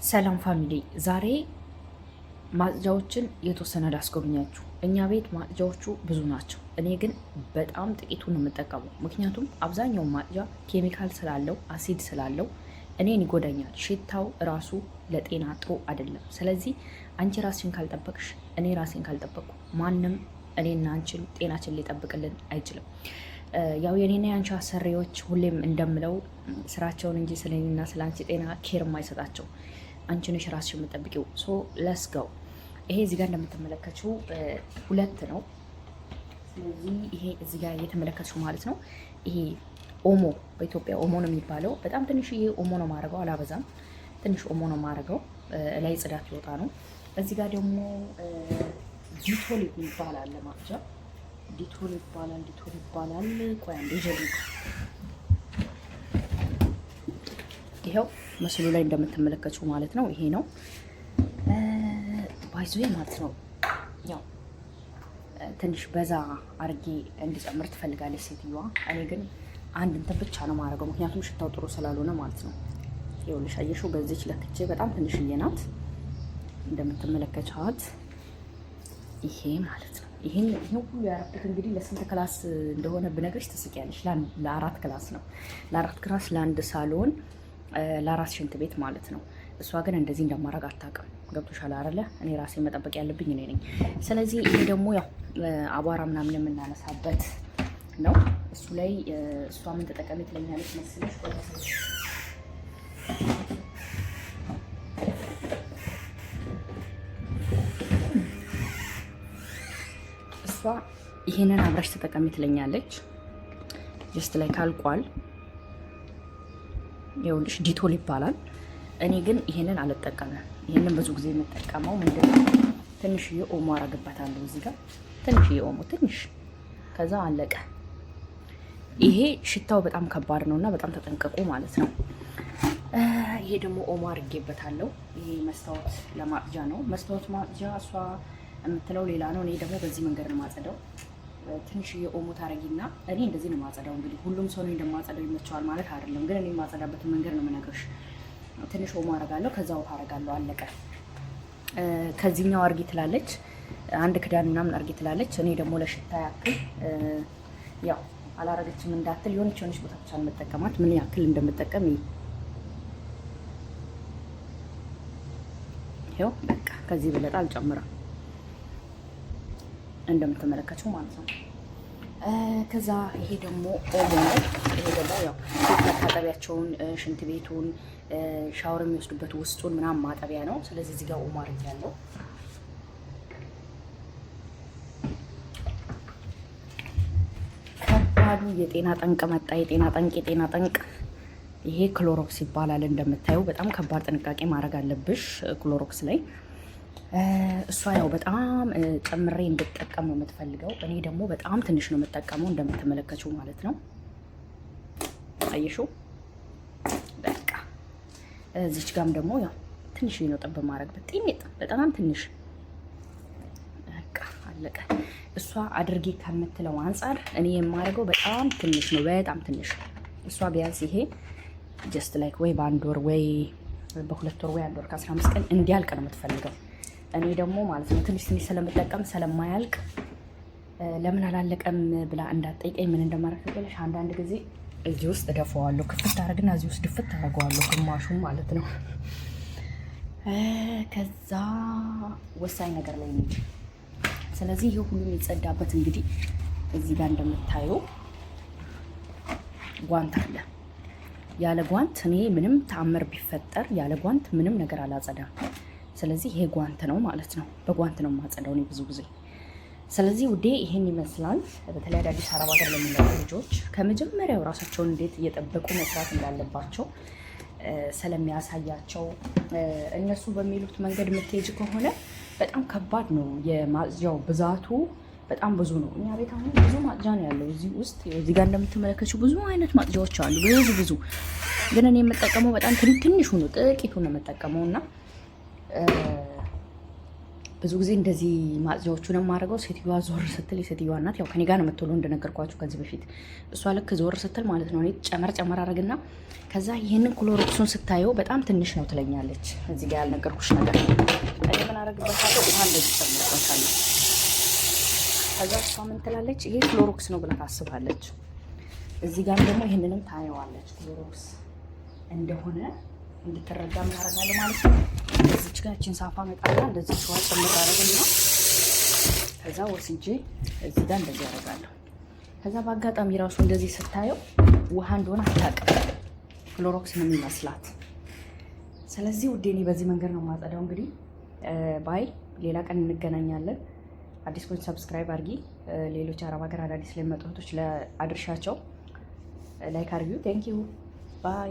ሰላም ፋሚሊ፣ ዛሬ ማጽጃዎችን የተወሰነ ላስጎብኛችሁ። እኛ ቤት ማጽጃዎቹ ብዙ ናቸው። እኔ ግን በጣም ጥቂቱን የምጠቀመው፣ ምክንያቱም አብዛኛው ማጽጃ ኬሚካል ስላለው አሲድ ስላለው እኔን ይጎዳኛል። ሽታው ራሱ ለጤና ጥሩ አይደለም። ስለዚህ አንቺ ራስሽን ካልጠበቅሽ፣ እኔ ራሴን ካልጠበቅኩ ማንም እኔና አንቺን ጤናችን ሊጠብቅልን አይችልም። ያው የኔና የአንቺ አሰሪዎች ሁሌም እንደምለው ስራቸውን እንጂ ስለኔና ስለ አንቺ ጤና ኬር የማይሰጣቸው አንቺ ነሽ ራስሽ የምጠብቂው። ሶ ለስ ጎ። ይሄ እዚህ ጋር እንደምትመለከችው ሁለት ነው። ስለዚህ ይሄ እዚህ ጋር እየተመለከትሽው ማለት ነው። ይሄ ኦሞ፣ በኢትዮጵያ ኦሞ ነው የሚባለው። በጣም ትንሽዬ ኦሞ ነው ማረገው፣ አላበዛም። ትንሽ ኦሞ ነው ማረገው፣ ላይ ጽዳት ይወጣ ነው። እዚህ ጋር ደግሞ ዲቶል ይባላል ለማጽጃ፣ ዲቶል ይባላል። ቆይ አንዴ ጀሉ። ይሄው መስሉ ላይ እንደምትመለከቱት ማለት ነው። ይሄ ነው ባይዞዬ ማለት ነው። ያው ትንሽ በዛ አርጌ እንዲጨምር ትፈልጋለች ሴትዮዋ። እኔ ግን አንድ እንትን ብቻ ነው ማድረገው፣ ምክንያቱም ሽታው ጥሩ ስላልሆነ ማለት ነው። ይኸውልሽ አየሽው፣ በዚች ለክቼ በጣም ትንሽዬ ናት እንደምትመለከቻት። ይሄ ማለት ነው። ይሄን ሁሉ ያረኩት እንግዲህ ለስንት ክላስ እንደሆነ ብነግርሽ ትስቂያለሽ። ለአራት ክላስ ነው። ለአራት ክላስ፣ ለአንድ ሳሎን፣ ለአራት ሽንት ቤት ማለት ነው። እሷ ግን እንደዚህ እንደማድረግ አታውቅም። ገብቶሻል አይደለ? እኔ ራሴ መጠበቅ ያለብኝ እኔ ነኝ። ስለዚህ ይሄ ደግሞ ያው አቧራ ምናምን የምናነሳበት ነው። እሱ ላይ እሷ ምን ተጠቀሚ ትለኛለች መስለሽ? እሷ ይሄንን አብረሽ ተጠቀሚ ትለኛለች። ጀስት ላይ ካልቋል። ይኸውልሽ ዲቶል ይባላል። እኔ ግን ይሄንን አልጠቀምም። ይሄንን ብዙ ጊዜ የምጠቀመው ምንድነው፣ ትንሽዬ ኦሞ አረግበታለሁ እዚህ ጋር ትንሽዬ ኦሞ፣ ትንሽ፣ ከዛ አለቀ። ይሄ ሽታው በጣም ከባድ ነውና በጣም ተጠንቀቁ ማለት ነው። ይሄ ደግሞ ኦሞ አርጌበታለሁ። ይሄ መስታወት ለማጽጃ ነው። መስታወት ማጽጃ እሷ የምትለው ሌላ ነው። እኔ ደግሞ በዚህ መንገድ ነው ማጸዳው። ትንሽዬ ኦሞ ታረጊና፣ እኔ እንደዚህ ነው ማጸዳው። እንግዲህ ሁሉም ሰው ነው እንደማጸዳው ይመቸዋል ማለት አይደለም፣ ግን እኔ ማጸዳበትን መንገድ ነው የምነግርሽ። ትንሽ ኦሞ አረጋለሁ፣ ከዛ ውሃ አረጋለሁ፣ አለቀ። ከዚህኛው አርጊ ትላለች፣ አንድ ክዳን ምናምን አርጊ ትላለች። እኔ ደግሞ ለሽታ ያክል ያው አላረገችም እንዳትል የሆነች ቦታ ብቻ የምጠቀማት። ምን ያክል እንደምጠቀም ይኸው፣ በቃ ከዚህ በለጠ አልጨምርም እንደምትመለከቱ ማለት ነው። ከዛ ይሄ ደግሞ ኦሞ ነው። ይሄ ደግሞ ያው መታጠቢያቸውን፣ ሽንት ቤቱን፣ ሻወር የሚወስዱበት ውስጡን ምናምን ማጠቢያ ነው። ስለዚህ እዚህ ጋር ኦሞ አድርጌያለሁ። ከባዱ የጤና ጠንቅ መጣ። የጤና ጠንቅ ይሄ ክሎሮክስ ይባላል። እንደምታየው በጣም ከባድ ጥንቃቄ ማድረግ አለብሽ ክሎሮክስ ላይ። እሷ ያው በጣም ጨምሬ እንድጠቀም ነው የምትፈልገው። እኔ ደግሞ በጣም ትንሽ ነው የምጠቀመው እንደምትመለከችው ማለት ነው። አየሽው? በቃ እዚች ጋም ደግሞ ያው ትንሽ ነው ጠብ ማድረግ፣ በጣም ትንሽ። በቃ አለቀ። እሷ አድርጌ ከምትለው አንጻር እኔ የማደርገው በጣም ትንሽ ነው፣ በጣም ትንሽ። እሷ ቢያንስ ይሄ ጀስት ላይክ ወይ በአንድ ወር ወይ በሁለት ወር ወይ አንድ ወር ከ15 ቀን እንዲያልቅ ነው የምትፈልገው። እኔ ደግሞ ማለት ነው ትንሽ ስለምጠቀም ስለማያልቅ ለምን አላለቀም ብላ እንዳትጠይቀኝ ምን እንደማደርግ ትገለሽ። አንዳንድ ጊዜ እዚህ ውስጥ እደፈዋለሁ፣ ክፍት አደርግና እዚህ ውስጥ ድፍት አደርገዋለሁ፣ ግማሹን ማለት ነው። ከዛ ወሳኝ ነገር ላይ ነች። ስለዚህ ይህ ሁሉ የሚጸዳበት እንግዲህ እዚህ ጋር እንደምታየው ጓንት አለ። ያለ ጓንት እኔ ምንም ተአምር ቢፈጠር ያለ ጓንት ምንም ነገር አላጸዳም። ስለዚህ ይሄ ጓንት ነው ማለት ነው። በጓንት ነው የማጸዳው እኔ ብዙ ጊዜ። ስለዚህ ውዴ ይሄን ይመስላል። በተለይ አዳዲስ አረብ ሀገር ለሚኖሩ ልጆች ከመጀመሪያው ራሳቸውን እንዴት እየጠበቁ መስራት እንዳለባቸው ስለሚያሳያቸው፣ እነሱ በሚሉት መንገድ የምትሄጅ ከሆነ በጣም ከባድ ነው። የማጽጃው ብዛቱ በጣም ብዙ ነው። እኛ ቤት አሁን ብዙ ማጽጃ ነው ያለው እዚህ ውስጥ። እዚህ ጋር እንደምትመለከቱ ብዙ አይነት ማጽጃዎች አሉ፣ ብዙ። ግን እኔ የምጠቀመው በጣም ትንሹ ነው፣ ጥቂቱ ነው የምጠቀመው እና ብዙ ጊዜ እንደዚህ ማጽጃዎቹን የማደርገው ሴትዮዋ ዞር ስትል የሴትዮዋ እናት ያው ከኔ ጋር ነው የምትውለው እንደነገርኳችሁ ከዚህ በፊት። እሷ ልክ ዞር ስትል ማለት ነው እኔ ጨመር አደርግና ከዛ ይህንን ክሎሮክሱን ስታየው በጣም ትንሽ ነው ትለኛለች። እዚህ ጋር ያልነገርኩሽ ነገር እኔ ምን አደርግበታለሁ? ውሃ እንደዚህ ጨምርበታለሁ። ከዛ እሷ ምን ትላለች? ይሄ ክሎሮክስ ነው ብላ ታስባለች። እዚህ ጋር ደግሞ ይህንንም ታየዋለች ክሎሮክስ እንደሆነ እንድትረዳ ምን አደርጋለሁ ማለት ነው። እዚች ጋር እችን ሳፋ መጣና እንደዚህ ሸዋ ጨምር አደርግና ከዛ ወስጄ እዚህ ጋር እንደዚህ አደርጋለሁ። ከዛ በአጋጣሚ ራሱ እንደዚህ ስታየው ውሃ እንደሆነ አታውቅም፣ ክሎሮክስ ነው የሚመስላት። ስለዚህ ውዴ እኔ በዚህ መንገድ ነው የማጸዳው። እንግዲህ ባይ ሌላ ቀን እንገናኛለን። አዲስ ኮን ሰብስክራይብ አድርጊ። ሌሎች አረብ ሀገር አዳዲስ ለሚመጡ እህቶች አድርሻቸው፣ ላይክ አድርጊው። ቴንክ ዩ ባይ